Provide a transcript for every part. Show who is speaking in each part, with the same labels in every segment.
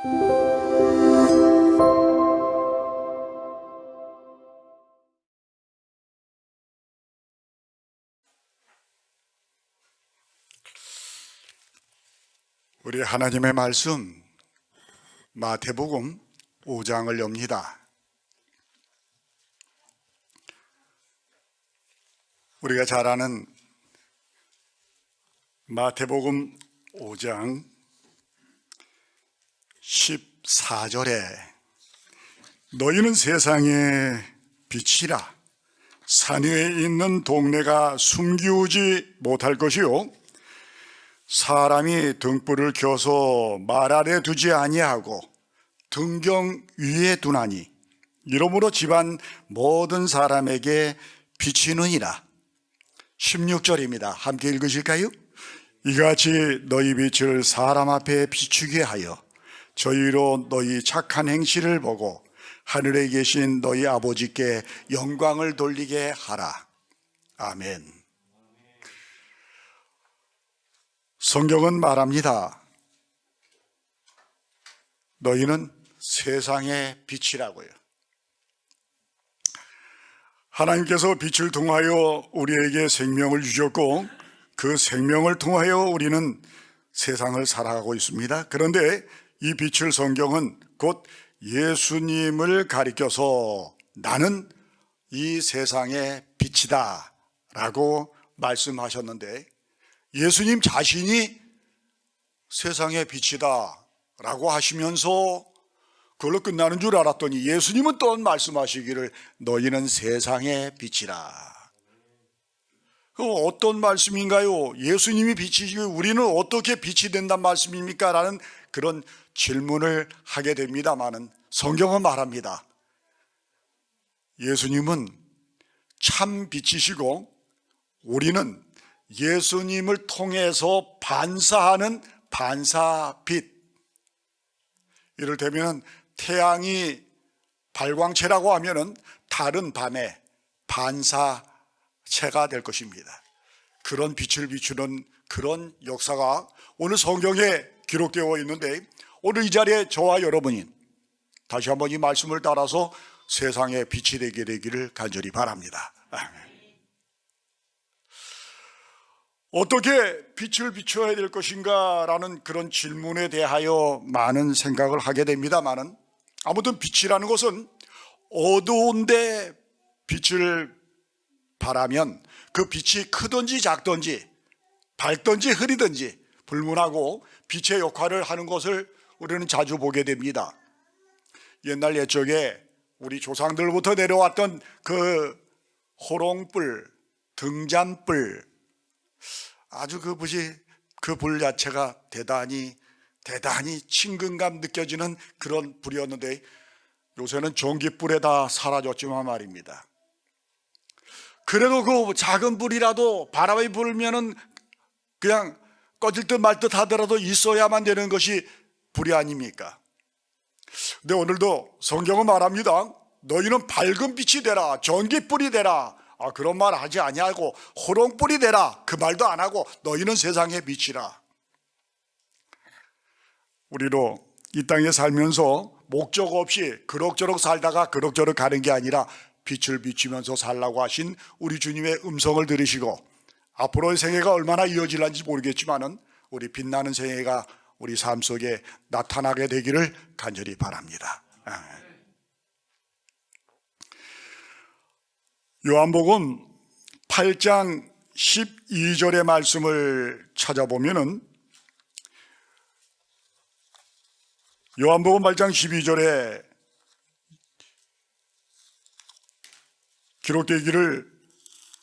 Speaker 1: 우리 하나님의 말씀 마태복음 5장을 엽니다. 우리가 잘 아는 마태복음 5장 14절에 너희는 세상의 빛이라. 산 위에 있는 동네가 숨기우지 못할 것이요 사람이 등불을 켜서 말 아래 두지 아니하고 등경 위에 두나니 이러므로 집안 모든 사람에게 비치느니라. 16절입니다. 함께 읽으실까요? 이같이 너희 빛을 사람 앞에 비추게 하여 저희로 너희 착한 행실을 보고 하늘에 계신 너희 아버지께 영광을 돌리게 하라. 아멘. 성경은 말합니다. 너희는 세상의 빛이라고요. 하나님께서 빛을 통하여 우리에게 생명을 주셨고 그 생명을 통하여 우리는 세상을 살아가고 있습니다. 그런데 이 빛을 성경은 곧 예수님을 가리켜서 나는 이 세상의 빛이다 라고 말씀하셨는데 예수님 자신이 세상의 빛이다 라고 하시면서 그걸로 끝나는 줄 알았더니 예수님은 또 말씀하시기를 너희는 세상의 빛이라. 그 어떤 말씀인가요? 예수님이 빛이시고 우리는 어떻게 빛이 된단 말씀입니까? 라는 그런 질문을 하게 됩니다마는 성경은 말합니다. 예수님은 참 빛이시고 우리는 예수님을 통해서 반사하는 반사빛. 이를테면 태양이 발광체라고 하면은 다른 밤에 반사체가 될 것입니다. 그런 빛을 비추는 그런 역사가 오늘 성경에 기록되어 있는데 오늘 이 자리에 저와 여러분이 다시 한번 이 말씀을 따라서 세상에 빛이 되게 되기를 간절히 바랍니다. 아멘. 어떻게 빛을 비춰야 될 것인가 라는 그런 질문에 대하여 많은 생각을 하게 됩니다만은 아무튼 빛이라는 것은 어두운데 빛을 발하면 그 빛이 크든지 작든지 밝든지 흐리든지 불문하고 빛의 역할을 하는 것을 우리는 자주 보게 됩니다. 옛날 옛적에 우리 조상들부터 내려왔던 그 호롱불, 등잔불 아주 그 불 자체가 대단히 친근감 느껴지는 그런 불이었는데 요새는 전기불에 다 사라졌지만 말입니다. 그래도 그 작은 불이라도 바람이 불면은 그냥 꺼질 듯 말 듯 하더라도 있어야만 되는 것이 불이 아닙니까? 근데 오늘도 성경은 말합니다. 너희는 밝은 빛이 되라, 전기불이 되라. 그런 말 하지 아니하고 호롱불이 되라 그 말도 안 하고 너희는 세상의 빛이라. 우리도 이 땅에 살면서 목적 없이 그럭저럭 살다가 그럭저럭 가는 게 아니라 빛을 비추면서 살라고 하신 우리 주님의 음성을 들으시고 앞으로의 생애가 얼마나 이어질는지 모르겠지만은 우리 빛나는 생애가 우리 삶 속에 나타나게 되기를 간절히 바랍니다. 요한복음 8장 12절의 말씀을 찾아보면은 요한복음 8장 12절에 기록되기를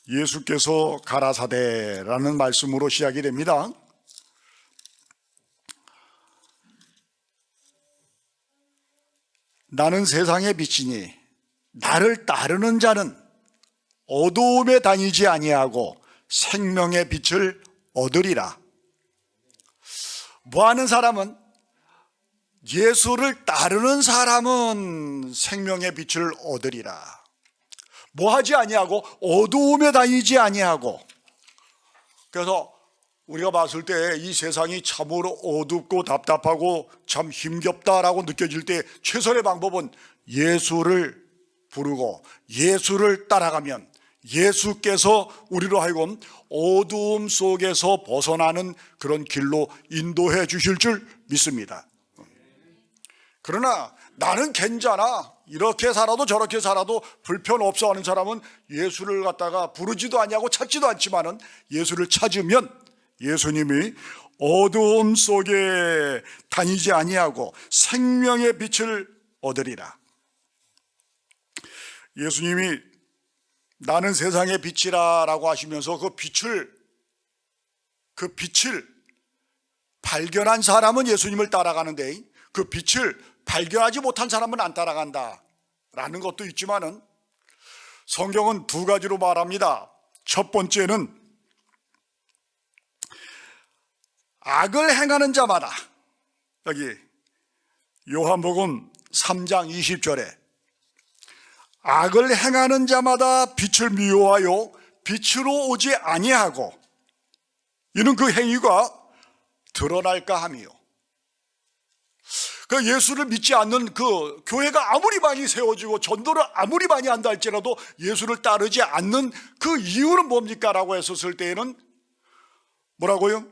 Speaker 1: 예수께서 가라사대라는 말씀으로 시작이 됩니다. 나는 세상의 빛이니 나를 따르는 자는 어두움에 다니지 아니하고 생명의 빛을 얻으리라. 뭐하는 사람은 예수를 따르는 사람은 생명의 빛을 얻으리라. 뭐하지 아니하고 어두움에 다니지 아니하고. 그래서 우리가 봤을 때 이 세상이 참으로 어둡고 답답하고 참 힘겹다라고 느껴질 때 최선의 방법은 예수를 부르고 예수를 따라가면 예수께서 우리로 하여금 어두움 속에서 벗어나는 그런 길로 인도해 주실 줄 믿습니다. 그러나 나는 괜찮아, 이렇게 살아도 저렇게 살아도 불편 없어 하는 사람은 예수를 갖다가 부르지도 않냐고 찾지도 않지만은 예수를 찾으면 예수님이 어두움 속에 다니지 아니하고 생명의 빛을 얻으리라. 예수님이 나는 세상의 빛이라 라고 하시면서 그 빛을 발견한 사람은 예수님을 따라가는데 그 빛을 발견하지 못한 사람은 안 따라간다 라는 것도 있지만은 성경은 두 가지로 말합니다. 첫 번째는 악을 행하는 자마다, 여기 요한복음 3장 20절에 악을 행하는 자마다 빛을 미워하여 빛으로 오지 아니하고 이는 그 행위가 드러날까 하미요. 그 예수를 믿지 않는 그 교회가 아무리 많이 세워지고 전도를 아무리 많이 한다 할지라도 예수를 따르지 않는 그 이유는 뭡니까? 라고 했었을 때에는 뭐라고요?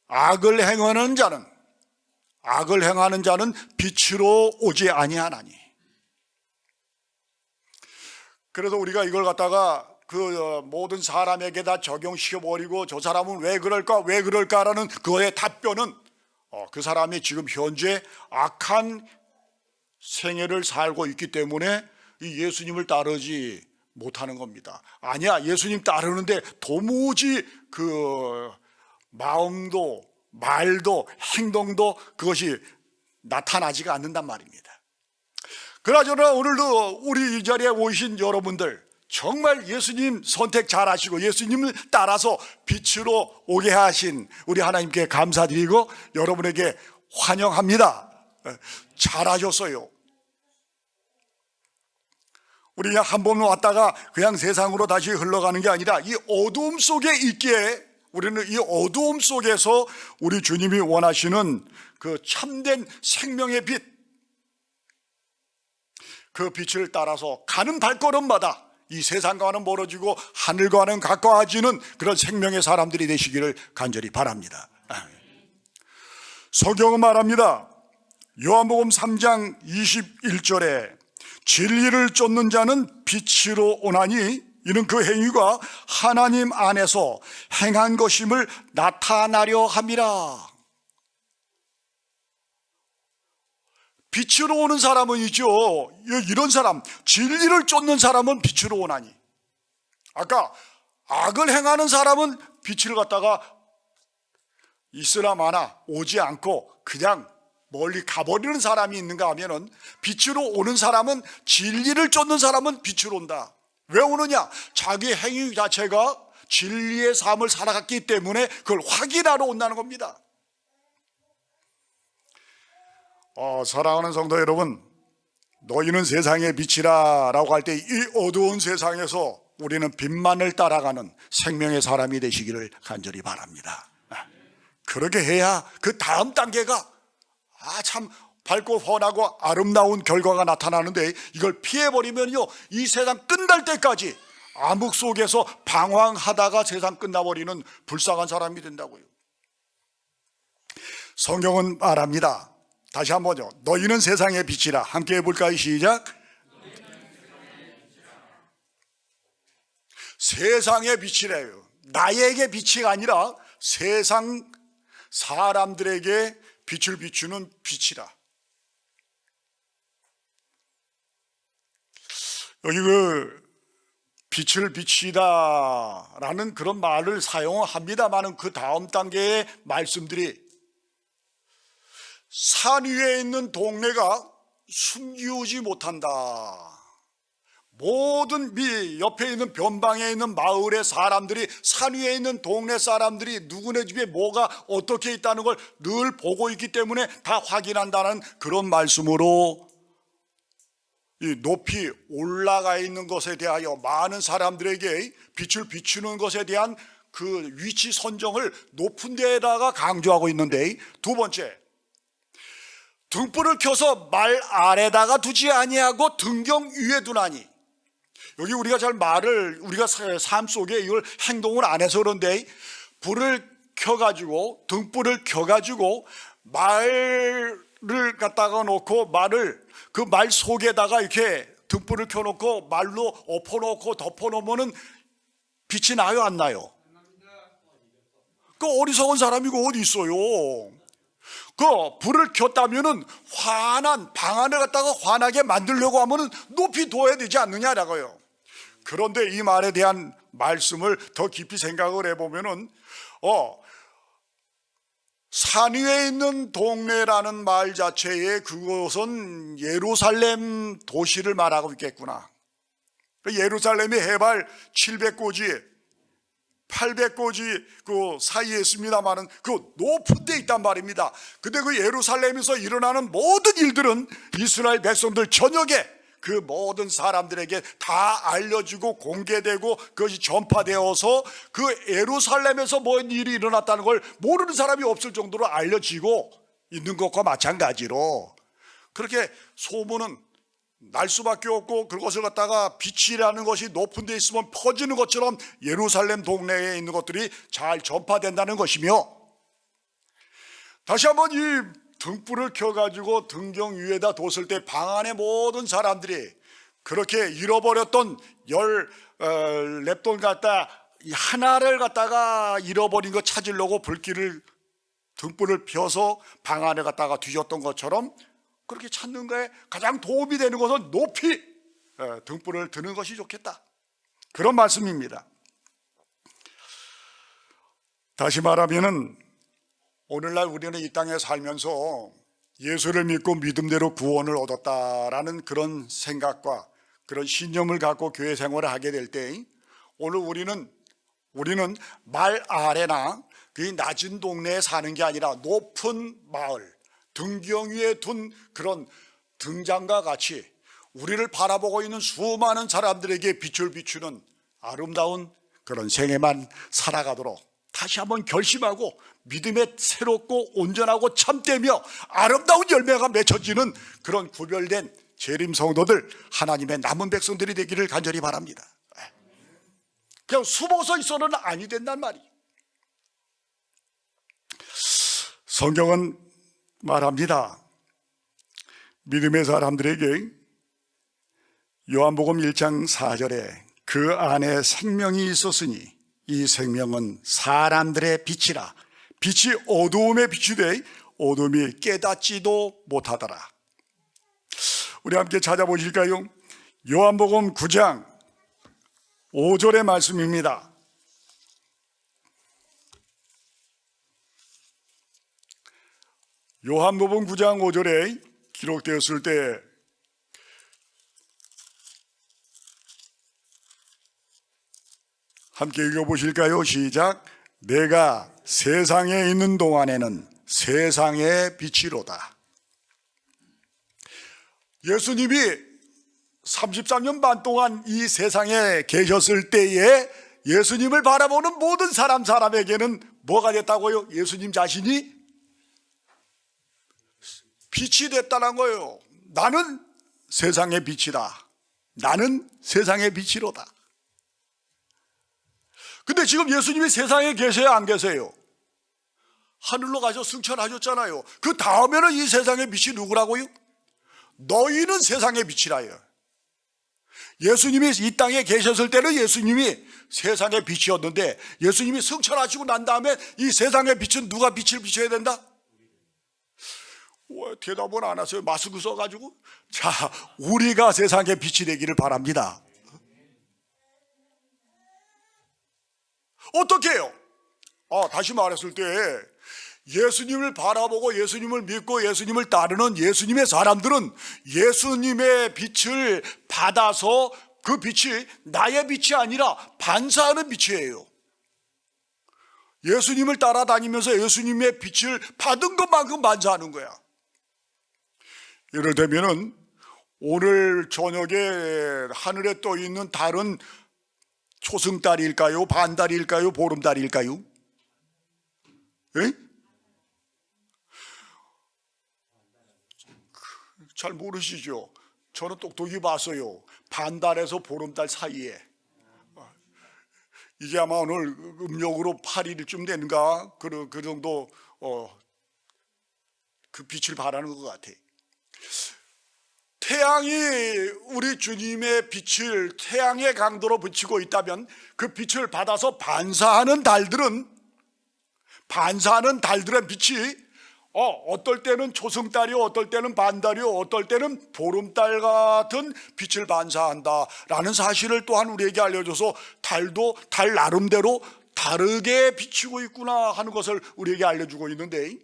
Speaker 1: 악을 행하는 자는 빛으로 오지 아니하나니. 그래서 우리가 이걸 갖다가 그 모든 사람에게 다 적용시켜버리고 저 사람은 왜 그럴까라는 그거의 답변은 그 사람이 지금 현재 악한 생애를 살고 있기 때문에 이 예수님을 따르지 못하는 겁니다. 아니야, 예수님 따르는데 도무지 그 마음도 말도 행동도 그것이 나타나지가 않는단 말입니다. 그나저나 오늘도 우리 이 자리에 오신 여러분들 정말 예수님 선택 잘하시고 예수님을 따라서 빛으로 오게 하신 우리 하나님께 감사드리고 여러분에게 환영합니다. 잘하셨어요. 우리 그냥 한 번 왔다가 그냥 세상으로 다시 흘러가는 게 아니라 이 어두움 속에 있기에 우리는 이 어두움 속에서 우리 주님이 원하시는 그 참된 생명의 빛, 그 빛을 따라서 가는 발걸음마다 이 세상과는 멀어지고 하늘과는 가까워지는 그런 생명의 사람들이 되시기를 간절히 바랍니다. 성경은 말합니다. 요한복음 3장 21절에 진리를 쫓는 자는 빛으로 오나니 이는 그 행위가 하나님 안에서 행한 것임을 나타나려 함이라. 빛으로 오는 사람은 있죠. 이런 사람, 진리를 쫓는 사람은 빛으로 오나니. 아까 악을 행하는 사람은 빛을 갖다가 있으나 마나 오지 않고 그냥 멀리 가버리는 사람이 있는가 하면은 빛으로 오는 사람은, 진리를 쫓는 사람은 빛으로 온다. 왜 오느냐? 자기 행위 자체가 진리의 삶을 살아갔기 때문에 그걸 확인하러 온다는 겁니다. 사랑하는 성도 여러분, 너희는 세상의 빛이라 라고 할 때 이 어두운 세상에서 우리는 빛만을 따라가는 생명의 사람이 되시기를 간절히 바랍니다. 그렇게 해야 그 다음 단계가 참 밝고 환하고 아름다운 결과가 나타나는데, 이걸 피해버리면요 이 세상 끝날 때까지 암흑 속에서 방황하다가 세상 끝나버리는 불쌍한 사람이 된다고요. 성경은 말합니다. 다시 한번요. 너희는 세상의 빛이라. 함께 해볼까요? 시작. 세상의 빛이래요. 나에게 빛이 아니라 세상 사람들에게 빛을 비추는 빛이라. 여기 그 빛을 비치다 라는 그런 말을 사용합니다만은 그 다음 단계의 말씀들이 산 위에 있는 동네가 숨기우지 못한다. 모든 옆에 있는 변방에 있는 마을의 사람들이, 산 위에 있는 동네 사람들이 누구네 집에 뭐가 어떻게 있다는 걸 늘 보고 있기 때문에 다 확인한다는 그런 말씀으로 이 높이 올라가 있는 것에 대하여 많은 사람들에게 빛을 비추는 것에 대한 그 위치 선정을 높은 데에다가 강조하고 있는데, 두 번째, 등불을 켜서 말 아래다가 두지 아니하고 등경 위에 두나니. 여기 우리가 잘 말을, 우리가 삶 속에 이걸 행동을 안 해서 그런데, 불을 켜가지고 등불을 켜가지고 말을 갖다가 놓고 그 말 속에다가 이렇게 등불을 켜놓고 말로 엎어놓고 덮어놓으면은 빛이 나요, 안 나요? 그 어리석은 사람이고 어디 있어요? 그 불을 켰다면은 환한 방 안을 갖다가 환하게 만들려고 하면은 높이 둬야 되지 않느냐라고요. 그런데 이 말에 대한 말씀을 더 깊이 생각을 해보면은 산 위에 있는 동네라는 말 자체에 그것은 예루살렘 도시를 말하고 있겠구나. 예루살렘이 해발 700고지 800고지 그 사이에 있습니다만은 그 높은 데 있단 말입니다. 근데 그 예루살렘에서 일어나는 모든 일들은 이스라엘 백성들 전역에 그 모든 사람들에게 다 알려지고 공개되고 그것이 전파되어서 그 예루살렘에서 뭔 일이 일어났다는 걸 모르는 사람이 없을 정도로 알려지고 있는 것과 마찬가지로 그렇게 소문은 날 수밖에 없고, 그것을 갖다가 빛이라는 것이 높은 데 있으면 퍼지는 것처럼 예루살렘 동네에 있는 것들이 잘 전파된다는 것이며, 다시 한번 이 등불을 켜가지고 등경 위에다 뒀을 때 방 안의 모든 사람들이 그렇게 잃어버렸던 14돈 갖다 하나를 갖다가 잃어버린 거 찾으려고 등불을 펴서 방 안에 갖다가 뒤졌던 것처럼, 그렇게 찾는 거에 가장 도움이 되는 것은 높이 등불을 드는 것이 좋겠다, 그런 말씀입니다. 다시 말하면은 오늘날 우리는 이 땅에 살면서 예수를 믿고 믿음대로 구원을 얻었다라는 그런 생각과 그런 신념을 갖고 교회 생활을 하게 될 때, 오늘 우리는 말 아래나 그 낮은 동네에 사는 게 아니라 높은 마을, 등경 위에 둔 그런 등장과 같이 우리를 바라보고 있는 수많은 사람들에게 빛을 비추는 아름다운 그런 생애만 살아가도록 다시 한번 결심하고 믿음에 새롭고 온전하고 참되며 아름다운 열매가 맺혀지는 그런 구별된 재림 성도들, 하나님의 남은 백성들이 되기를 간절히 바랍니다. 그냥 숨어서 있어는 아니 된단 말이에요. 성경은 말합니다. 믿음의 사람들에게 요한복음 1장 4절에 그 안에 생명이 있었으니 이 생명은 사람들의 빛이라. 빛이 어두움에 비추되 어둠이 깨닫지도 못하더라. 우리 함께 찾아보실까요? 요한복음 9장 5절의 말씀입니다. 요한복음 9장 5절에 기록되었을 때 함께 읽어보실까요? 시작. 내가 세상에 있는 동안에는 세상의 빛이로다. 예수님이 33년 반 동안 이 세상에 계셨을 때에 예수님을 바라보는 모든 사람에게는 뭐가 됐다고요? 예수님 자신이 빛이 됐다는 거예요. 나는 세상의 빛이다. 나는 세상의 빛이로다. 근데 지금 예수님이 세상에 계세요, 안 계세요? 하늘로 가셔 승천하셨잖아요. 그 다음에는 이 세상의 빛이 누구라고요? 너희는 세상의 빛이라요. 예수님이 이 땅에 계셨을 때는 예수님이 세상의 빛이었는데, 예수님이 승천하시고 난 다음에 이 세상의 빛은 누가 빛을 비춰야 된다? 대답은 안 하세요. 마스크 써가지고. 자, 우리가 세상의 빛이 되기를 바랍니다. 어떻게 해요? 다시 말했을 때 예수님을 바라보고 예수님을 믿고 예수님을 따르는 예수님의 사람들은 예수님의 빛을 받아서 그 빛이 나의 빛이 아니라 반사하는 빛이에요. 예수님을 따라다니면서 예수님의 빛을 받은 것만큼 반사하는 거야. 예를 들면은 오늘 저녁에 하늘에 떠 있는 달은 초승달일까요? 반달일까요? 보름달일까요? 에? 잘 모르시죠? 저는 똑똑히 봤어요. 반달에서 보름달 사이에. 이게 아마 오늘 음력으로 8일쯤 되는가? 그 정도 그 빛을 발하는 것 같아요. 태양이 우리 주님의 빛을 태양의 강도로 비치고 있다면 그 빛을 받아서 반사하는 달들의 빛이 어떨 때는 초승달이요, 어떨 때는 반달이요, 어떨 때는 보름달 같은 빛을 반사한다라는 사실을 또한 우리에게 알려줘서 달도 달 나름대로 다르게 비치고 있구나 하는 것을 우리에게 알려주고 있는데,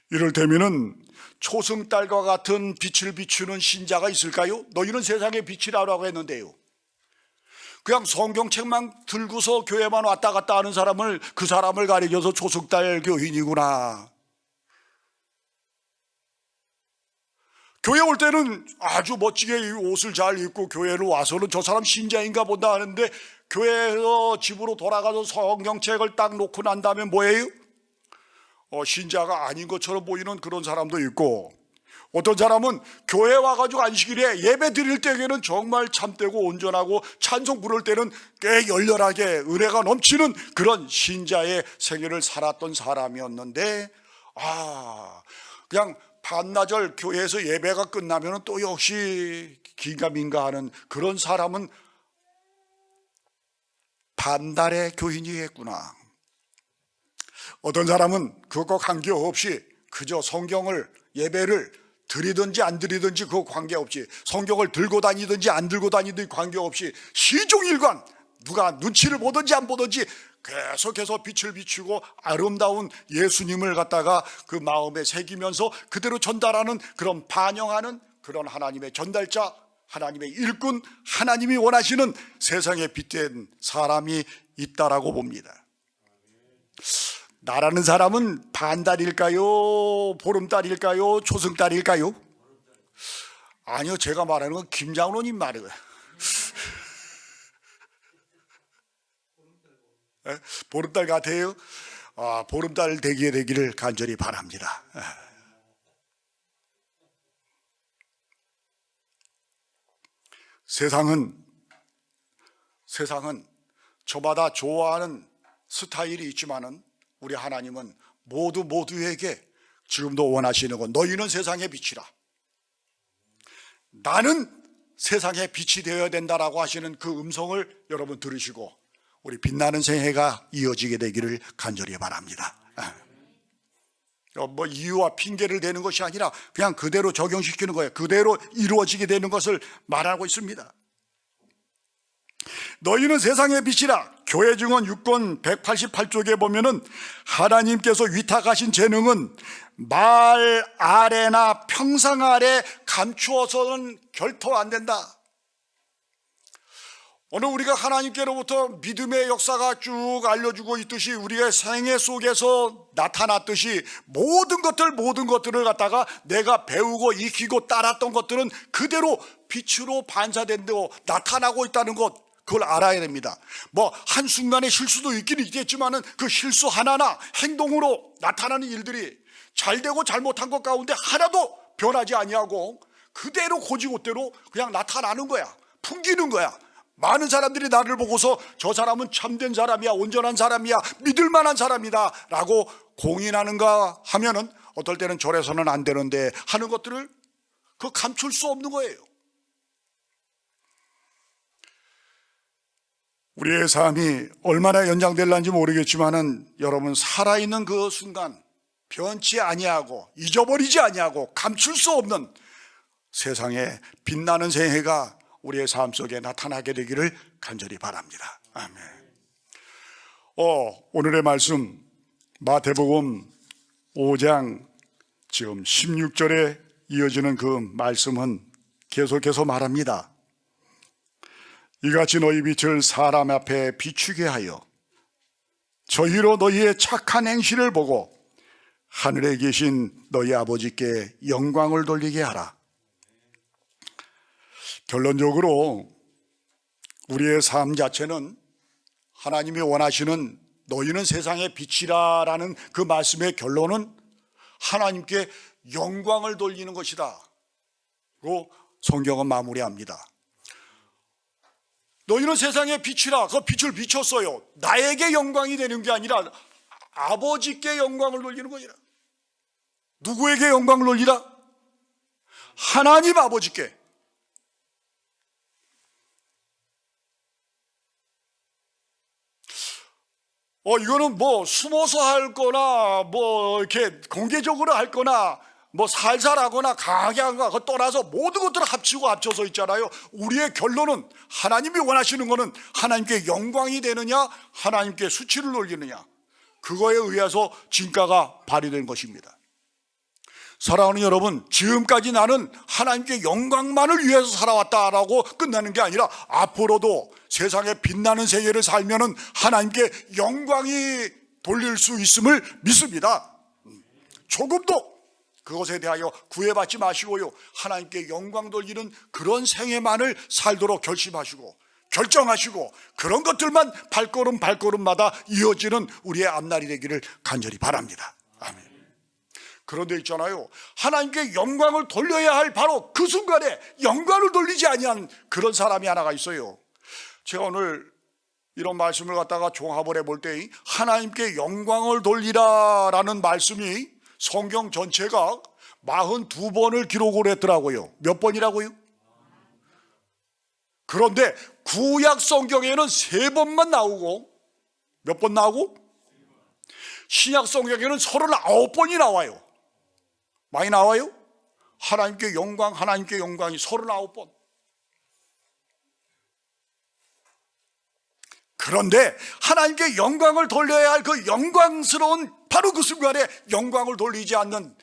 Speaker 1: 이럴 때면은 초승달과 같은 빛을 비추는 신자가 있을까요? 너희는 세상의 빛이라고 했는데요. 그냥 성경책만 들고서 교회만 왔다 갔다 하는 사람을, 그 사람을 가리켜서 초승달 교인이구나. 교회 올 때는 아주 멋지게 옷을 잘 입고 교회를 와서는 저 사람 신자인가 본다 하는데, 교회에서 집으로 돌아가서 성경책을 딱 놓고 난 다음에 뭐예요? 신자가 아닌 것처럼 보이는 그런 사람도 있고, 어떤 사람은 교회 와가지고 안식일에 예배 드릴 때에는 정말 참되고 온전하고 찬송 부를 때는 꽤 열렬하게 은혜가 넘치는 그런 신자의 생애를 살았던 사람이었는데, 그냥 반나절 교회에서 예배가 끝나면 또 역시 긴가민가 하는 그런 사람은 반달의 교인이겠구나. 어떤 사람은 그것과 관계없이 그저 성경을, 예배를 드리든지 안 드리든지 그 관계없이, 성경을 들고 다니든지 안 들고 다니든지 관계없이 시종일관 누가 눈치를 보든지 안 보든지 계속해서 빛을 비추고 아름다운 예수님을 갖다가 그 마음에 새기면서 그대로 전달하는, 그런 반영하는 그런 하나님의 전달자, 하나님의 일꾼, 하나님이 원하시는 세상에 빛된 사람이 있다라고 봅니다. 나라는 사람은 반달일까요? 보름달일까요? 초승달일까요? 아니요, 제가 말하는 건 김장로님 말이에요. 보름달 같아요? 보름달 되기를 간절히 바랍니다. 세상은 저마다 좋아하는 스타일이 있지만은 우리 하나님은 모두에게 지금도 원하시는 건, 너희는 세상의 빛이라, 나는 세상의 빛이 되어야 된다라고 하시는 그 음성을 여러분 들으시고 우리 빛나는 생애가 이어지게 되기를 간절히 바랍니다. 뭐 이유와 핑계를 대는 것이 아니라 그냥 그대로 적용시키는 거예요. 그대로 이루어지게 되는 것을 말하고 있습니다. 너희는 세상의 빛이라. 교회 증언 6권 188쪽에 보면은 하나님께서 위탁하신 재능은 말 아래나 평상 아래 감추어서는 결코 안 된다. 오늘 우리가 하나님께로부터 믿음의 역사가 쭉 알려주고 있듯이, 우리의 생애 속에서 나타났듯이 모든 것들을 갖다가 내가 배우고 익히고 따랐던 것들은 그대로 빛으로 반사된다고 나타나고 있다는 것, 그걸 알아야 됩니다. 뭐 한순간의 실수도 있기는 있겠지만은 그 실수 하나나 행동으로 나타나는 일들이 잘되고 잘못한 것 가운데 하나도 변하지 아니하고 그대로 고지고대로 그냥 나타나는 거야. 풍기는 거야. 많은 사람들이 나를 보고서 저 사람은 참된 사람이야, 온전한 사람이야, 믿을 만한 사람이다 라고 공인하는가 하면은 어떨 때는 저래서는 안 되는데 하는 것들을 그 감출 수 없는 거예요. 우리의 삶이 얼마나 연장될런지 모르겠지만은 여러분, 살아있는 그 순간 변치 아니하고 잊어버리지 아니하고 감출 수 없는 세상에 빛나는 생애가 우리의 삶 속에 나타나게 되기를 간절히 바랍니다. 아멘. 오늘의 말씀 마태복음 5장 지금 16절에 이어지는 그 말씀은 계속해서 말합니다. 이같이 너희 빛을 사람 앞에 비추게 하여 저희로 너희의 착한 행실을 보고 하늘에 계신 너희 아버지께 영광을 돌리게 하라. 결론적으로 우리의 삶 자체는 하나님이 원하시는 너희는 세상의 빛이라라는 그 말씀의 결론은 하나님께 영광을 돌리는 것이다 고 성경은 마무리합니다. 너희는 세상의 빛이라, 그 빛을 비췄어요. 나에게 영광이 되는 게 아니라 아버지께 영광을 돌리는 것이라. 누구에게 영광을 돌리라? 하나님 아버지께. 이거는 뭐 숨어서 할 거나 뭐 이렇게 공개적으로 할 거나 뭐 살살 하거나 강하게 하거나 그거 떠나서 모든 것들을 합쳐서 있잖아요. 우리의 결론은 하나님이 원하시는 거는 하나님께 영광이 되느냐 하나님께 수치를 돌리느냐, 그거에 의해서 진가가 발휘된 것입니다. 사랑하는 여러분, 지금까지 나는 하나님께 영광만을 위해서 살아왔다라고 끝나는 게 아니라 앞으로도 세상에 빛나는 세계를 살면은 하나님께 영광이 돌릴 수 있음을 믿습니다. 조금도 그것에 대하여 구애받지 마시고요, 하나님께 영광 돌리는 그런 생애만을 살도록 결심하시고 결정하시고 그런 것들만 발걸음마다 이어지는 우리의 앞날이 되기를 간절히 바랍니다. 아멘. 그런데 있잖아요, 하나님께 영광을 돌려야 할 바로 그 순간에 영광을 돌리지 아니한 그런 사람이 하나가 있어요. 제가 오늘 이런 말씀을 갖다가 종합을 해볼 때 하나님께 영광을 돌리라라는 말씀이 성경 전체가 42번을 기록을 했더라고요. 몇 번이라고요? 그런데 구약 성경에는 3번만 나오고, 몇 번 나오고? 신약 성경에는 39번이 나와요. 많이 나와요? 하나님께 영광, 하나님께 영광이 39번. 그런데 하나님께 영광을 돌려야 할 그 영광스러운 바로 그 순간에 영광을 돌리지 않는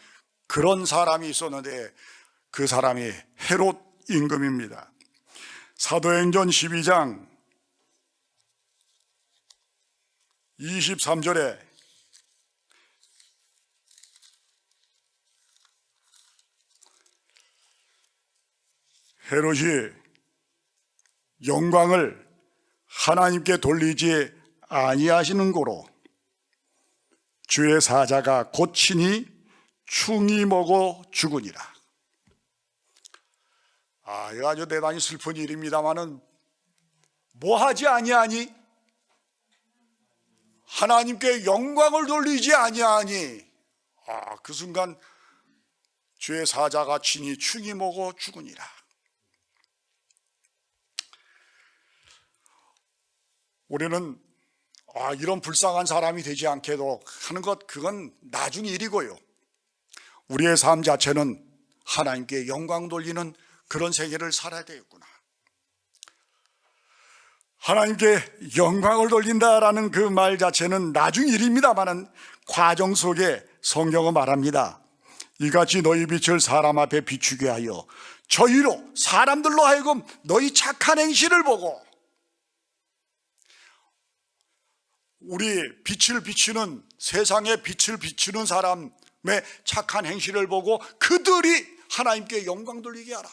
Speaker 1: 그런 사람이 있었는데, 그 사람이 헤롯 임금입니다. 사도행전 12장 23절에 헤롯이 영광을 하나님께 돌리지 아니하시는 고로 주의 사자가 고치니 충이 먹어 죽으니라. 이거 아주 대단히 슬픈 일입니다마는 뭐 하지 아니하니? 하나님께 영광을 돌리지 아니하니 그 순간 주의 사자가 친히 충이 먹어 죽으니라. 우리는 이런 불쌍한 사람이 되지 않게도 하는 것, 그건 나중 일이고요. 우리의 삶 자체는 하나님께 영광 돌리는 그런 세계를 살아야 되겠구나. 하나님께 영광을 돌린다라는 그 말 자체는 나중 일입니다만은 과정 속에 성경은 말합니다. 이같이 너희 빛을 사람 앞에 비추게 하여 저희로, 사람들로 하여금 너희 착한 행실을 보고, 우리 빛을 비추는, 세상에 빛을 비추는 사람의 착한 행실을 보고 그들이 하나님께 영광 돌리게 하라.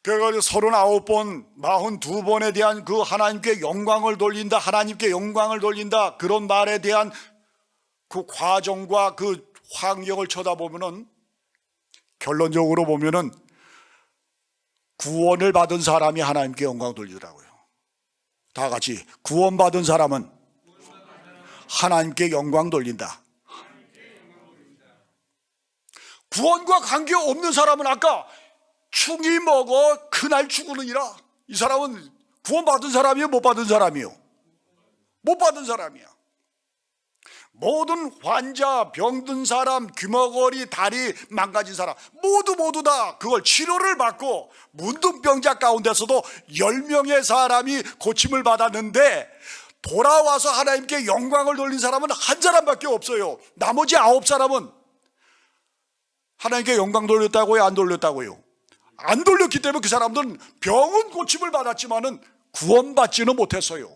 Speaker 1: 그래가지고 39번, 42번에 대한 그 하나님께 영광을 돌린다, 하나님께 영광을 돌린다, 그런 말에 대한 그 과정과 그 환경을 쳐다보면은 결론적으로 보면은 구원을 받은 사람이 하나님께 영광 돌리더라고요. 다 같이 구원받은 사람은 하나님께 영광 돌린다. 구원과 관계없는 사람은 아까 충이 먹어 그날 죽으느니라. 이 사람은 구원받은 사람이요, 못 받은 사람이요? 못 받은 사람이야. 모든 환자, 병든 사람, 귀머거리, 다리 망가진 사람 모두 다 그걸 치료를 받고 문둥병자 가운데서도 10명의 사람이 고침을 받았는데 돌아와서 하나님께 영광을 돌린 사람은 한 사람밖에 없어요. 나머지 9사람은 하나님께 영광 돌렸다고요, 안 돌렸다고요? 안 돌렸기 때문에 그 사람들은 병은 고침을 받았지만은 구원받지는 못했어요.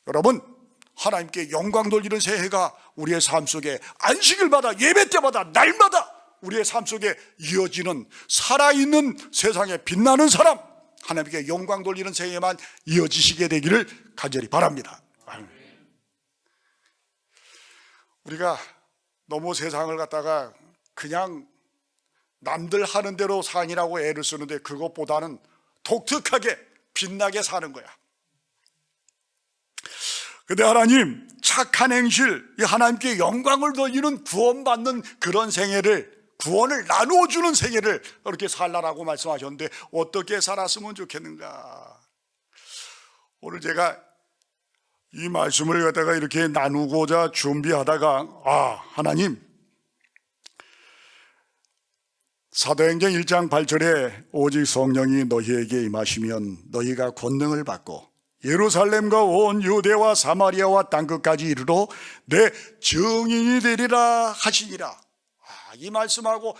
Speaker 1: 여러분, 하나님께 영광 돌리는 새해가 우리의 삶 속에 안식일 마다, 예배 때마다, 날마다 우리의 삶 속에 이어지는 살아있는 세상에 빛나는 사람, 하나님께 영광 돌리는 생애만 이어지시게 되기를 간절히 바랍니다. 우리가 너무 세상을 갖다가 그냥 남들 하는 대로 사니라고 애를 쓰는데 그것보다는 독특하게 빛나게 사는 거야. 근데 하나님, 착한 행실, 하나님께 영광을 돌리는 구원받는 그런 생애를, 구원을 나누어주는 생애를 그렇게 살라라고 말씀하셨는데 어떻게 살았으면 좋겠는가. 오늘 제가 이 말씀을 갖다가 이렇게 나누고자 준비하다가 하나님, 사도행전 1장 8절에 오직 성령이 너희에게 임하시면 너희가 권능을 받고 예루살렘과 온 유대와 사마리아와 땅끝까지 이르러 내 증인이 되리라 하시니라. 이 말씀하고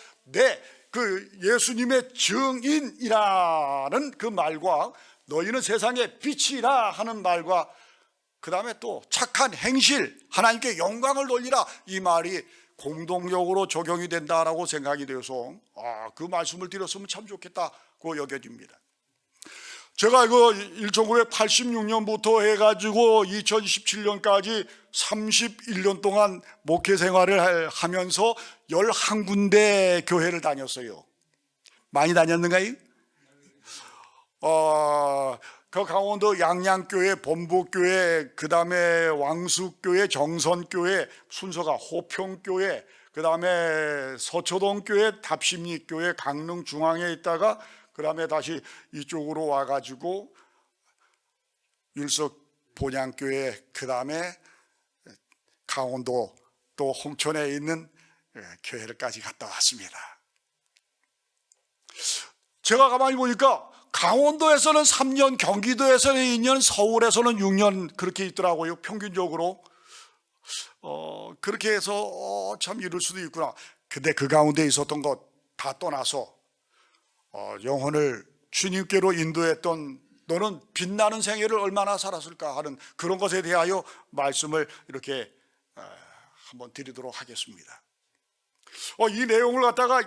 Speaker 1: 그 예수님의 증인이라는 그 말과 너희는 세상의 빛이라 하는 말과 그 다음에 또 착한 행실, 하나님께 영광을 돌리라, 이 말이 공동적으로 적용이 된다라고 생각이 되어서 그 말씀을 드렸으면 참 좋겠다고 여겨집니다. 제가 이거 1986년부터 해가지고 2017년까지 31년 동안 목회 생활을 하면서 11군데 교회를 다녔어요. 많이 다녔는가요? 그 강원도 양양교회, 범부교회, 그 다음에 왕숙교회, 정선교회, 순서가 호평교회, 그 다음에 서초동교회, 답심리교회, 강릉중앙에 있다가 그 다음에 다시 이쪽으로 와가지고 율석 본향교회, 그 다음에 강원도 또 홍천에 있는 교회를까지 갔다 왔습니다. 제가 가만히 보니까 강원도에서는 3년, 경기도에서는 2년, 서울에서는 6년 그렇게 있더라고요. 평균적으로. 그렇게 해서 참 이럴 수도 있구나. 근데 그 가운데 있었던 것 다 떠나서 영혼을 주님께로 인도했던, 너는 빛나는 생애를 얼마나 살았을까 하는 그런 것에 대하여 말씀을 이렇게 한번 드리도록 하겠습니다. 이 내용을 갖다가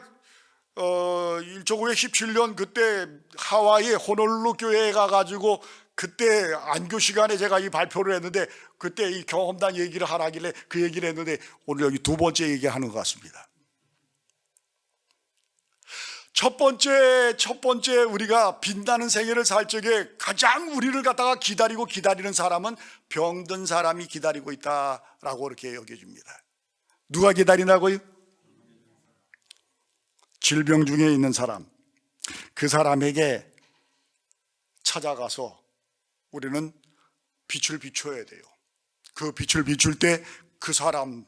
Speaker 1: 1917년 그때 하와이 호놀룰루 교회에 가가지고 그때 안교 시간에 제가 이 발표를 했는데 그때 이 경험담 얘기를 하라길래 그 얘기를 했는데 오늘 여기 두 번째 얘기하는 것 같습니다. 첫 번째 우리가 빛나는 생애를 살 적에 가장 우리를 갖다가 기다리는 사람은 병든 사람이 기다리고 있다라고 이렇게 여겨집니다. 누가 기다리나고요? 질병 중에 있는 사람, 그 사람에게 찾아가서 우리는 빛을 비춰야 돼요. 그 빛을 비출 때 그 사람이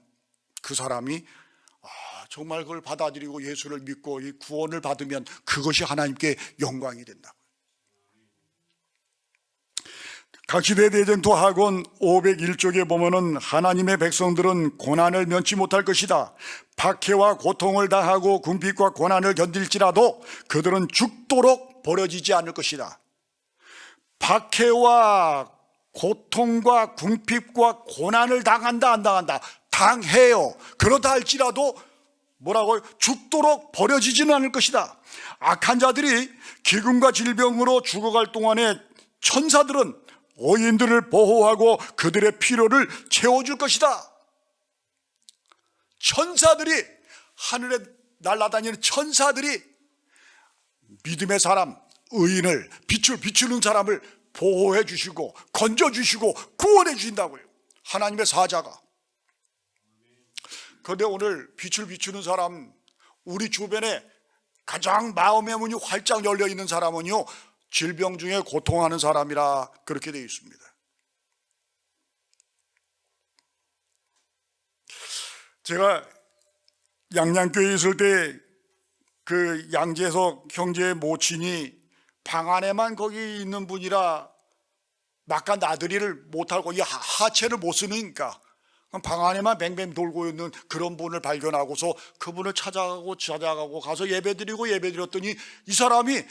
Speaker 1: 정말 그걸 받아들이고 예수를 믿고 이 구원을 받으면 그것이 하나님께 영광이 된다고요. 각시대 대전투 학원 501쪽에 보면은 하나님의 백성들은 고난을 면치 못할 것이다. 박해와 고통을 당하고 궁핍과 고난을 견딜지라도 그들은 죽도록 버려지지 않을 것이다. 박해와 고통과 궁핍과 고난을 당한다, 안 당한다? 당해요. 그러다 할지라도 뭐라고요? 죽도록 버려지지는 않을 것이다. 악한 자들이 기근과 질병으로 죽어갈 동안에 천사들은 어인들을 보호하고 그들의 필요를 채워줄 것이다. 천사들이, 하늘에 날아다니는 천사들이 믿음의 사람, 의인을, 빛을 비추는 사람을 보호해 주시고 건져 주시고 구원해 주신다고요. 하나님의 사자가. 그런데 오늘 빛을 비추는 사람, 우리 주변에 가장 마음의 문이 활짝 열려 있는 사람은요, 질병 중에 고통하는 사람이라 그렇게 되어 있습니다. 제가 양양교회에 있을 때 그 양재석 형제의 모친이 방 안에만 거기 있는 분이라 막간 나들이를 못하고 이 하체를 못 쓰니까 방 안에만 뱅뱅 돌고 있는 그런 분을 발견하고서 그분을 찾아가고 가서 예배드렸더니 이 사람이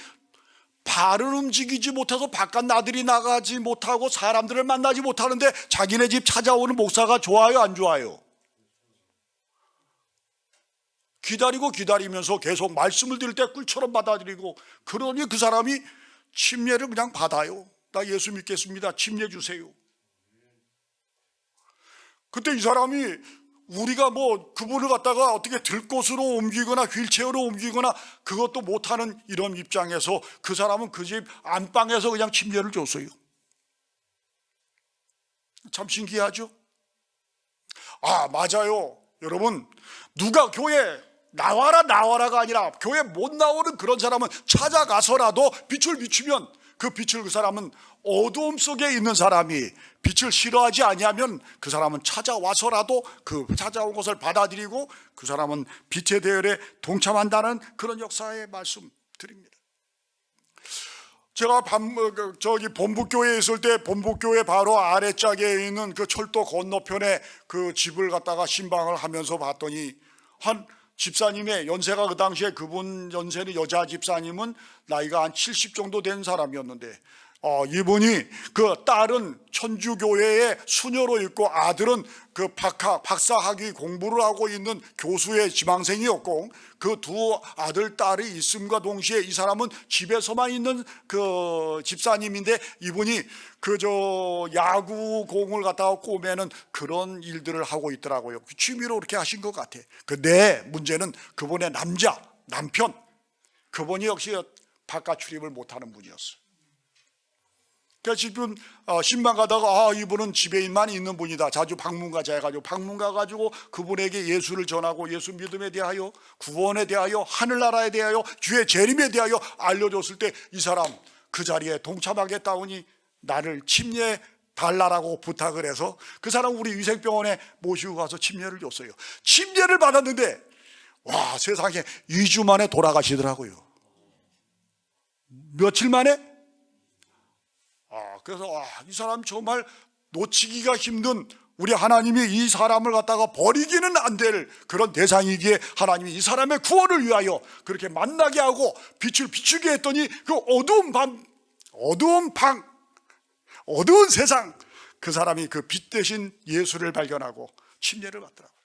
Speaker 1: 발을 움직이지 못해서 바깥 나들이 나가지 못하고 사람들을 만나지 못하는데 자기네 집 찾아오는 목사가 좋아요, 안 좋아요? 기다리면서 계속 말씀을 드릴 때 꿀처럼 받아들이고, 그러니 그 사람이 침례를 그냥 받아요. 나 예수 믿겠습니다. 침례 주세요. 그때 이 사람이 우리가 뭐 그분을 갖다가 어떻게 들것으로 옮기거나 휠체어로 옮기거나 그것도 못하는 이런 입장에서 그 사람은 그 집 안방에서 그냥 침례를 줬어요. 참 신기하죠? 아, 맞아요. 여러분, 누가 교회 나와라가 아니라 교회 못 나오는 그런 사람은 찾아가서라도 빛을 비추면 그 빛을 그 사람은 어두움 속에 있는 사람이 빛을 싫어하지 아니하면 그 사람은 찾아와서라도 그 찾아온 것을 받아들이고 그 사람은 빛의 대열에 동참한다는 그런 역사의 말씀 드립니다. 제가 저기 본부교회에 있을 때 본부교회 바로 아래짝에 있는 그 철도 건너편에 그 집을 갖다가 신방을 하면서 봤더니 한 집사님의 연세가 그 당시에 그분 연세는 여자 집사님은 나이가 한 70 정도 된 사람이었는데 이분이 그 딸은 천주교회의 수녀로 있고 아들은 그 박사학위 공부를 하고 있는 교수의 지망생이었고 그 두 아들 딸이 있음과 동시에 이 사람은 집에서만 있는 그 집사님인데 이분이 그 야구공을 갖다가 꼬매는 그런 일들을 하고 있더라고요. 취미로 그렇게 하신 것 같아. 근데 문제는 그분의 남편 그분이 역시 바깥 출입을 못하는 분이었어요. 그러니까 지금 신방 가다가 이분은 집에만 있는 분이다. 자주 방문가자 해가지고 방문 가가지고 그분에게 예수를 전하고 예수 믿음에 대하여 구원에 대하여 하늘나라에 대하여 주의 재림에 대하여 알려줬을 때 이 사람 그 자리에 동참하겠다오니 나를 침례 달라라고 부탁을 해서 그 사람 우리 위생병원에 모시고 가서 침례를 줬어요. 침례를 받았는데 와, 세상에 2주 만에 돌아가시더라고요. 며칠 만에? 그래서 이 사람 정말 놓치기가 힘든 우리 하나님이 이 사람을 갖다가 버리기는 안 될 그런 대상이기에 하나님이 이 사람의 구원을 위하여 그렇게 만나게 하고 빛을 비추게 했더니 그 어두운 밤, 어두운 세상 그 사람이 그 빛 대신 예수를 발견하고 침례를 받더라고요.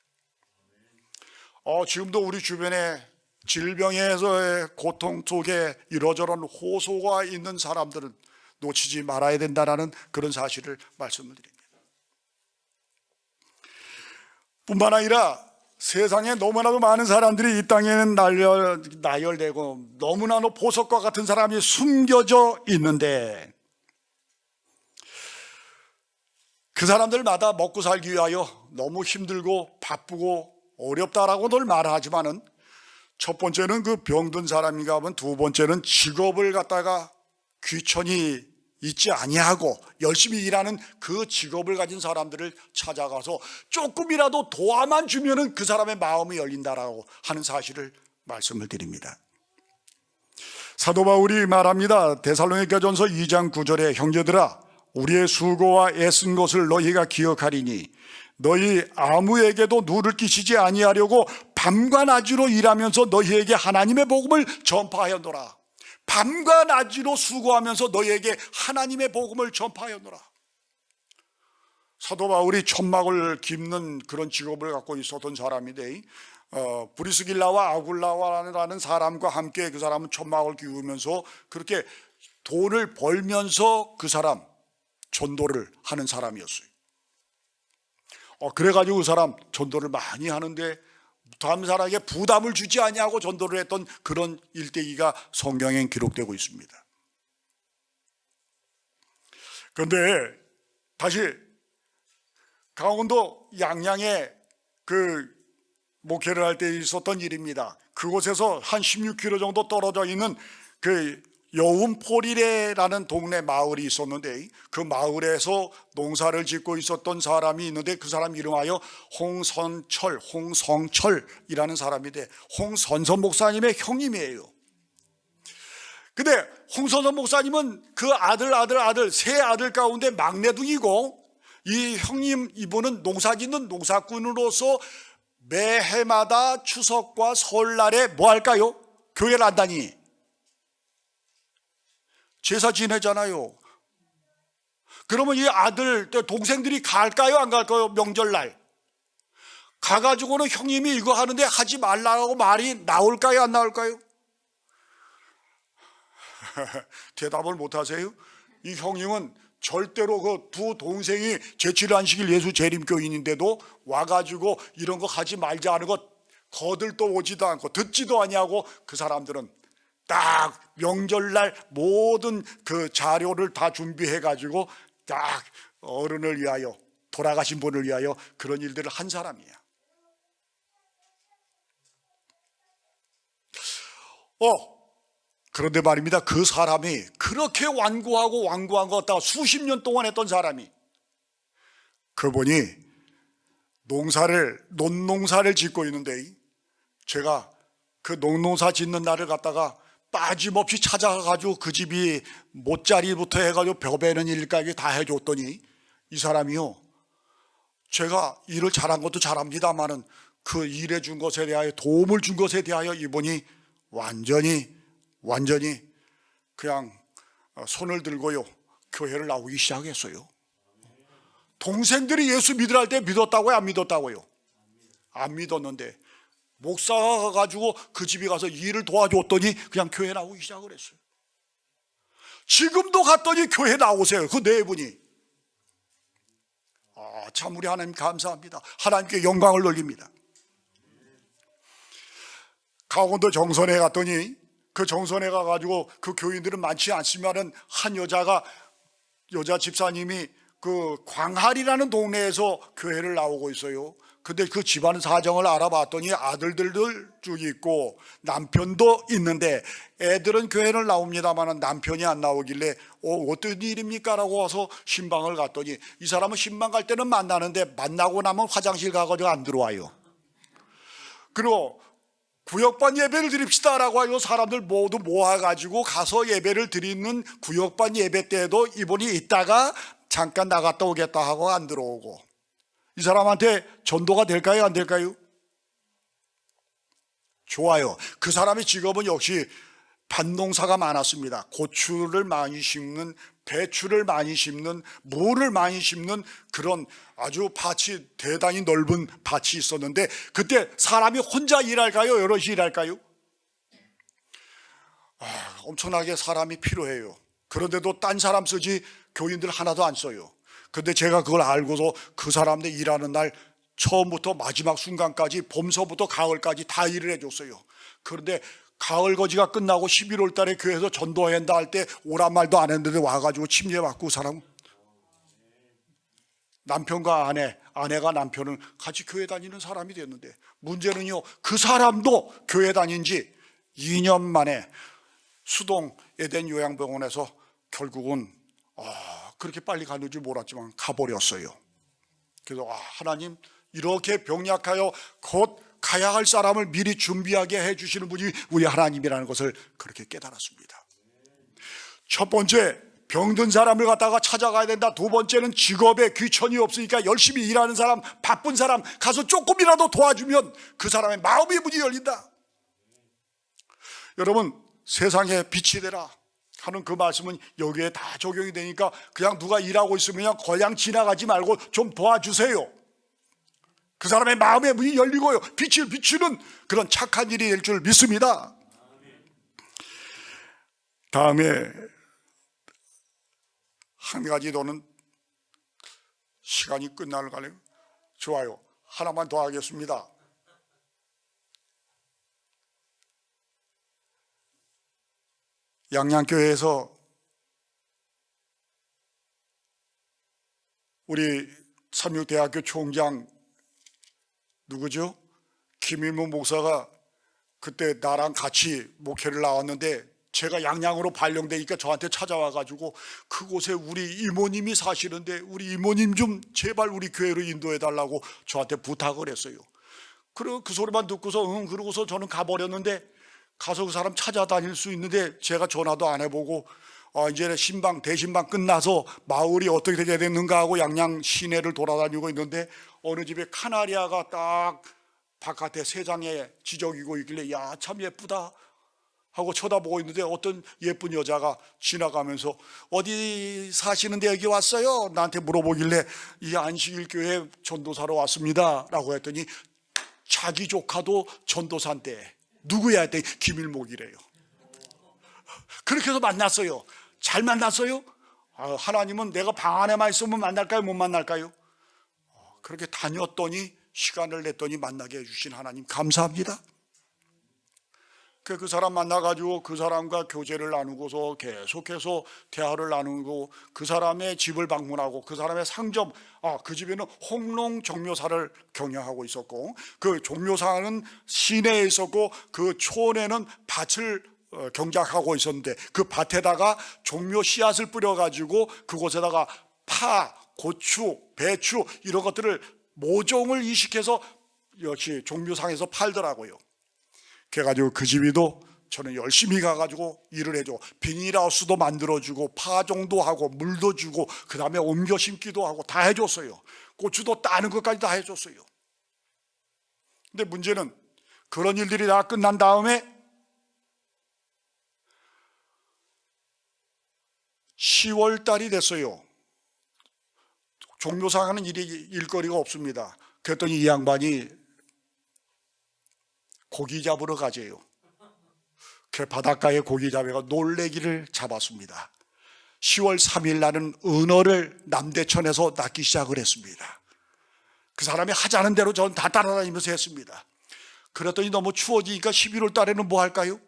Speaker 1: 지금도 우리 주변에 질병에서의 고통 속에 이러저런 호소가 있는 사람들은 놓치지 말아야 된다는 그런 사실을 말씀을 드립니다. 뿐만 아니라 세상에 너무나도 많은 사람들이 이 땅에는 나열되고 너무나도 보석과 같은 사람이 숨겨져 있는데 그 사람들마다 먹고 살기 위하여 너무 힘들고 바쁘고 어렵다라고 늘 말하지만은 첫 번째는 그 병든 사람인가 하면 두 번째는 직업을 갖다가 귀천이 있지 아니하고 열심히 일하는 그 직업을 가진 사람들을 찾아가서 조금이라도 도와만 주면은 그 사람의 마음이 열린다라고 하는 사실을 말씀을 드립니다. 사도 바울이 말합니다. 데살로니가전서 2장 9절에 형제들아 우리의 수고와 애쓴 것을 너희가 기억하리니 너희 아무에게도 누를 끼치지 아니하려고 밤과 낮으로 일하면서 너희에게 하나님의 복음을 전파하였노라. 밤과 낮으로 수고하면서 너희에게 하나님의 복음을 전파하였노라. 사도 바울이 천막을 깁는 그런 직업을 갖고 있었던 사람인데 브리스길라와 아굴라라는 사람과 함께 그 사람은 천막을 기우면서 그렇게 돈을 벌면서 그 사람 전도를 하는 사람이었어요. 그래가지고 그 사람 전도를 많이 하는데 다음 사람에게 부담을 주지 아니하고 전도를 했던 그런 일대기가 성경에 기록되고 있습니다. 그런데 다시 강원도 양양에 그 목회를 할 때 있었던 일입니다. 그곳에서 한 16km 정도 떨어져 있는 그 여운포리레라는 동네 마을이 있었는데 그 마을에서 농사를 짓고 있었던 사람이 있는데 그 사람 이름하여 홍성철이라는 사람인데 홍선선 목사님의 형님이에요. 근데 홍선선 목사님은 그 아들 세 아들 가운데 막내둥이고 이 형님 이분은 농사 짓는 농사꾼으로서 매해마다 추석과 설날에 뭐 할까요? 교회를 한다니 제사 지내잖아요. 그러면 이 아들, 동생들이 갈까요? 안 갈까요? 명절날. 가가지고는 형님이 이거 하는데 하지 말라고 말이 나올까요? 안 나올까요? 대답을 못 하세요? 이 형님은 절대로 그 두 동생이 제7안식일 예수 재림교인인데도 와가지고 이런 거 하지 말자 하는 것 거들떠 오지도 않고 듣지도 아니하고, 그 사람들은 딱 명절날 모든 그 자료를 다 준비해가지고 딱 어른을 위하여, 돌아가신 분을 위하여 그런 일들을 한 사람이야. 그런데 말입니다, 그 사람이 그렇게 완고하고 완고한 것 같다가 수십 년 동안 했던 사람이, 그분이 논농사를 짓고 있는데, 제가 그 농농사 짓는 날을 갖다가 빠짐없이 찾아가가지고 그 집이 못자리부터 해가지고 벼 베는 일까지 다 해줬더니, 이 사람이요, 제가 일을 잘한 것도 잘합니다마는 그 일해 준 것에 대하여, 도움을 준 것에 대하여 이분이 완전히 그냥 손을 들고요 교회를 나오기 시작했어요. 동생들이 예수 믿으라 할 때 믿었다고요, 안 믿었다고요? 안 믿었는데 목사가 가가지고 그 집에 가서 일을 도와줬더니 그냥 교회 나오기 시작을 했어요. 지금도 갔더니 교회 나오세요, 그 네 분이. 참 우리 하나님 감사합니다. 하나님께 영광을 돌립니다. 강원도 정선에 갔더니, 그 정선에 가가지고 그 교인들은 많지 않지만은 한 여자 집사님이 그 광할이라는 동네에서 교회를 나오고 있어요. 근데 그 집안 사정을 알아봤더니 아들들도 쭉 있고 남편도 있는데, 애들은 교회를 나옵니다만 남편이 안 나오길래 어떤 일입니까? 라고 와서 신방을 갔더니, 이 사람은 신방 갈 때는 만나는데 만나고 나면 화장실 가가지고 안 들어와요. 그리고 구역반 예배를 드립시다 라고 하고 사람들 모두 모아가지고 가서 예배를 드리는 구역반 예배 때에도 이분이 있다가 잠깐 나갔다 오겠다 하고 안 들어오고, 이 사람한테 전도가 될까요, 안 될까요? 좋아요. 그 사람의 직업은 역시 밭농사가 많았습니다. 고추를 많이 심는, 배추를 많이 심는, 무를 많이 심는 그런 아주 밭이, 대단히 넓은 밭이 있었는데, 그때 사람이 혼자 일할까요, 여럿이 일할까요? 엄청나게 사람이 필요해요. 그런데도 딴 사람 쓰지 교인들 하나도 안 써요. 근데 제가 그걸 알고서 그 사람들 일하는 날 처음부터 마지막 순간까지, 봄서부터 가을까지 다 일을 해줬어요. 그런데 가을 거지가 끝나고 11월 달에 교회에서 전도한다 할 때 오란 말도 안 했는데 와가지고 침례받고, 사람 남편과 아내가 남편을 같이 교회 다니는 사람이 됐는데, 문제는요, 그 사람도 교회 다닌 지 2년 만에 수동 에덴 요양병원에서 결국은 그렇게 빨리 가는 줄 몰랐지만 가버렸어요. 그래서 하나님, 이렇게 병약하여 곧 가야 할 사람을 미리 준비하게 해주시는 분이 우리 하나님이라는 것을 그렇게 깨달았습니다. 첫 번째, 병든 사람을 갖다가 찾아가야 된다. 두 번째는 직업에 귀천이 없으니까 열심히 일하는 사람, 바쁜 사람 가서 조금이라도 도와주면 그 사람의 마음의 문이 열린다. 여러분, 세상에 빛이 되라 하는 그 말씀은 여기에 다 적용이 되니까 그냥 누가 일하고 있으면 그냥 지나가지 말고 좀 도와주세요. 그 사람의 마음의 문이 열리고요, 빛을 비추는 그런 착한 일이 될 줄 믿습니다. 다음에 한 가지 더는 시간이 끝나가네요. 좋아요, 하나만 더 하겠습니다. 양양교회에서 우리 삼육대학교 총장 누구죠? 김일무 목사가 그때 나랑 같이 목회를 나왔는데, 제가 양양으로 발령되니까 저한테 찾아와가지고 그곳에 우리 이모님이 사시는데 우리 이모님 좀 제발 우리 교회로 인도해달라고 저한테 부탁을 했어요. 그리고 그 소리만 듣고서 그러고서 저는 가버렸는데, 가서 그 사람 찾아다닐 수 있는데 제가 전화도 안 해보고 이제 대신방 끝나서 마을이 어떻게 됐는가 하고 양양 시내를 돌아다니고 있는데, 어느 집에 카나리아가 딱 바깥에 세 장에 지저귀고 있길래 야, 참 예쁘다 하고 쳐다보고 있는데, 어떤 예쁜 여자가 지나가면서 어디 사시는데 여기 왔어요? 나한테 물어보길래 이 안식일 교회 전도사로 왔습니다 라고 했더니, 자기 조카도 전도사인데 누구야 했더니 김일목이래요. 그렇게 해서 만났어요. 잘 만났어요? 하나님은 내가 방 안에만 있으면 만날까요? 못 만날까요? 그렇게 다녔더니 시간을 냈더니 만나게 해주신 하나님 감사합니다. 그 사람 만나가지고 그 사람과 교제를 나누고서 계속해서 대화를 나누고 그 사람의 집을 방문하고 그 사람의 상점, 그 집에는 홍농 종묘사를 경영하고 있었고 그 종묘사는 시내에 있었고 그 초원에는 밭을 경작하고 있었는데 그 밭에다가 종묘 씨앗을 뿌려가지고 그곳에다가 파, 고추, 배추 이런 것들을 모종을 이식해서 역시 종묘상에서 팔더라고요. 그래가지고 그 집이도 저는 열심히 가가지고 일을 해줘. 비닐하우스도 만들어주고 파종도 하고 물도 주고 그 다음에 옮겨 심기도 하고 다 해줬어요. 고추도 따는 것까지 다 해줬어요. 근데 문제는 그런 일들이 다 끝난 다음에 10월 달이 됐어요. 종묘상하는 일거리가 없습니다. 그랬더니 이 양반이 고기 잡으러 가재요. 그 바닷가에 고기 잡아가 놀래기를 잡았습니다. 10월 3일 날은 은어를 남대천에서 낚기 시작을 했습니다. 그 사람이 하자는 대로 저는 다 따라다니면서 했습니다. 그랬더니 너무 추워지니까 11월 달에는 뭐 할까요?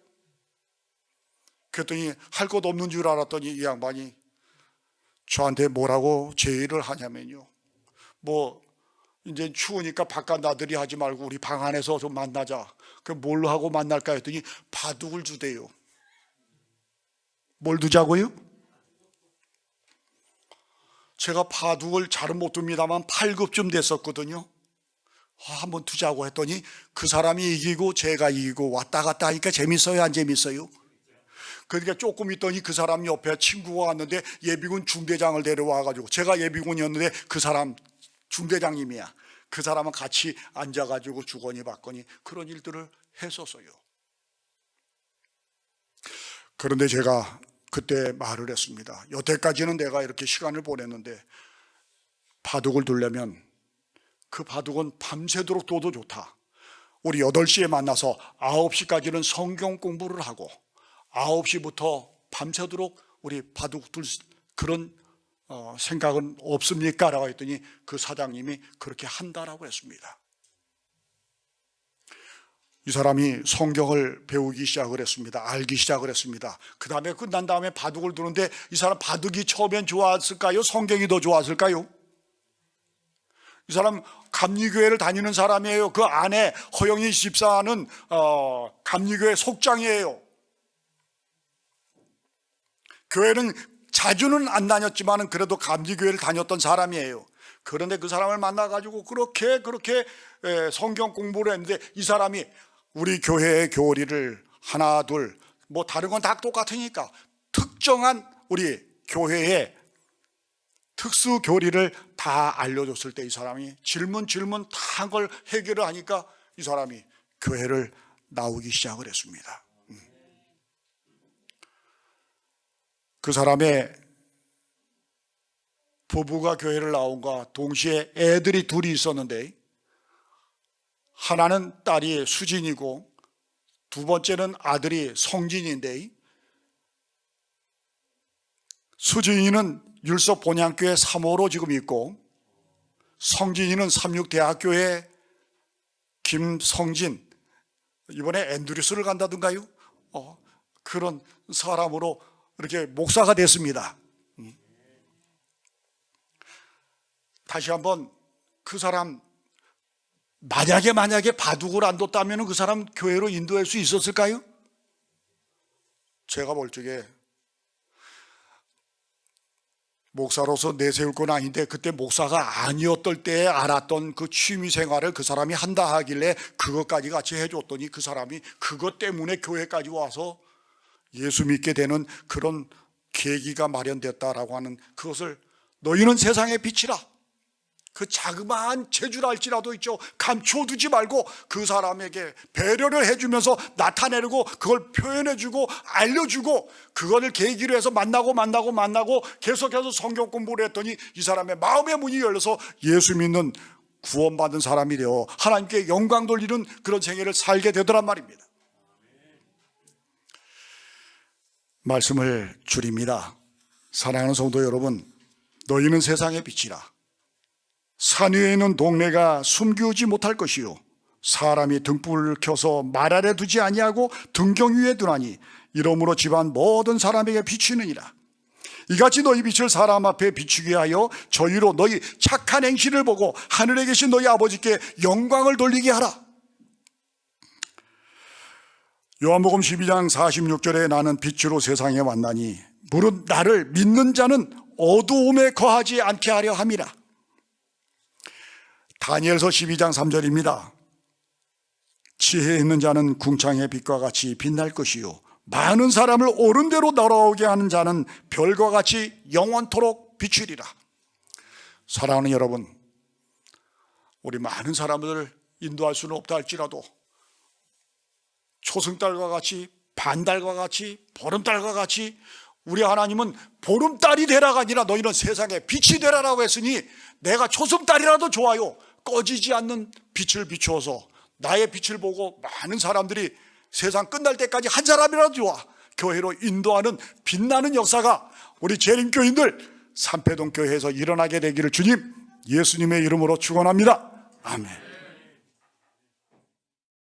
Speaker 1: 그랬더니 할 것 없는 줄 알았더니 이 양반이 저한테 뭐라고 제의를 하냐면요, 뭐 이제 추우니까 바깥 나들이 하지 말고 우리 방 안에서 좀 만나자. 그 뭘 하고 만날까 했더니 바둑을 주대요. 뭘 두자고요? 제가 바둑을 잘은 못 둡니다만 8급쯤 됐었거든요. 한번 두자고 했더니 그 사람이 이기고 제가 이기고 왔다 갔다 하니까 재밌어요, 안 재밌어요? 그러니까 조금 있더니 그 사람 옆에 친구가 왔는데 예비군 중대장을 데려와가지고, 제가 예비군이었는데 그 사람 중대장님이야. 그 사람은 같이 앉아가지고 주거니 받거니 그런 일들을 했었어요. 그런데 제가 그때 말을 했습니다. 여태까지는 내가 이렇게 시간을 보냈는데 바둑을 두려면 그 바둑은 밤새도록 둬도 좋다. 우리 8시에 만나서 9시까지는 성경 공부를 하고 9시부터 밤새도록 우리 바둑 둘 그런 생각은 없습니까? 라고 했더니 그 사장님이 그렇게 한다라고 했습니다. 이 사람이 성경을 배우기 시작을 했습니다. 알기 시작을 했습니다. 그 다음에 끝난 다음에 바둑을 두는데 이 사람 바둑이 처음엔 좋았을까요? 성경이 더 좋았을까요? 이 사람 감리교회를 다니는 사람이에요. 그 안에 허영희 집사는 감리교회 속장이에요. 교회는 자주는 안 다녔지만 그래도 감리교회를 다녔던 사람이에요. 그런데 그 사람을 만나가지고 그렇게 성경 공부를 했는데 이 사람이 우리 교회의 교리를 하나 둘 뭐 다른 건 다 똑같으니까 특정한 우리 교회의 특수 교리를 다 알려줬을 때 이 사람이 질문 다 한 걸 해결을 하니까 이 사람이 교회를 나오기 시작을 했습니다. 그 사람의 부부가 교회를 나온과 동시에 애들이 둘이 있었는데 하나는 딸이 수진이고 두 번째는 아들이 성진인데 수진이는 율석 본향교회 3호로 지금 있고 성진이는 삼육대학교에 김성진, 이번에 앤드류스를 간다던가요? 그런 사람으로 이렇게 목사가 됐습니다. 다시 한번 그 사람 만약에 바둑을 안 뒀다면 그 사람 교회로 인도할 수 있었을까요? 제가 볼 적에 목사로서 내세울 건 아닌데 그때 목사가 아니었을 때에 알았던 그 취미 생활을 그 사람이 한다 하길래 그것까지 같이 해줬더니 그 사람이 그것 때문에 교회까지 와서 예수 믿게 되는 그런 계기가 마련됐다라고 하는, 그것을 너희는 세상의 빛이라, 그 자그마한 재주랄지라도 있죠, 감춰두지 말고 그 사람에게 배려를 해주면서 나타내고 그걸 표현해주고 알려주고 그거를 계기로 해서 만나고 계속해서 성경 공부를 했더니 이 사람의 마음의 문이 열려서 예수 믿는 구원받은 사람이 되어 하나님께 영광 돌리는 그런 생애를 살게 되더란 말입니다. 말씀을 줄입니다. 사랑하는 성도 여러분, 너희는 세상의 빛이라. 산 위에 있는 동네가 숨기우지 못할 것이요 사람이 등불을 켜서 말 아래 두지 아니하고 등경 위에 두나니 이러므로 집안 모든 사람에게 비추느니라. 이같이 너희 빛을 사람 앞에 비추게 하여 저희로 너희 착한 행실을 보고 하늘에 계신 너희 아버지께 영광을 돌리게 하라. 요한복음 12장 46절에 나는 빛으로 세상에 왔나니 무릇 나를 믿는 자는 어두움에 거하지 않게 하려 함이라. 다니엘서 12장 3절입니다. 지혜 있는 자는 궁창의 빛과 같이 빛날 것이요 많은 사람을 옳은 대로 돌아오게 하는 자는 별과 같이 영원토록 비추리라. 사랑하는 여러분, 우리 많은 사람들을 인도할 수는 없다 할지라도 초승달과 같이 반달과 같이 보름달과 같이 우리 하나님은 보름달이 되라가 아니라 너희는 세상에 빛이 되라라고 했으니 내가 초승달이라도 좋아요. 꺼지지 않는 빛을 비추어서 나의 빛을 보고 많은 사람들이 세상 끝날 때까지 한 사람이라도 좋아 교회로 인도하는 빛나는 역사가 우리 재림교인들 삼패동 교회에서 일어나게 되기를 주님 예수님의 이름으로 축원합니다. 아멘.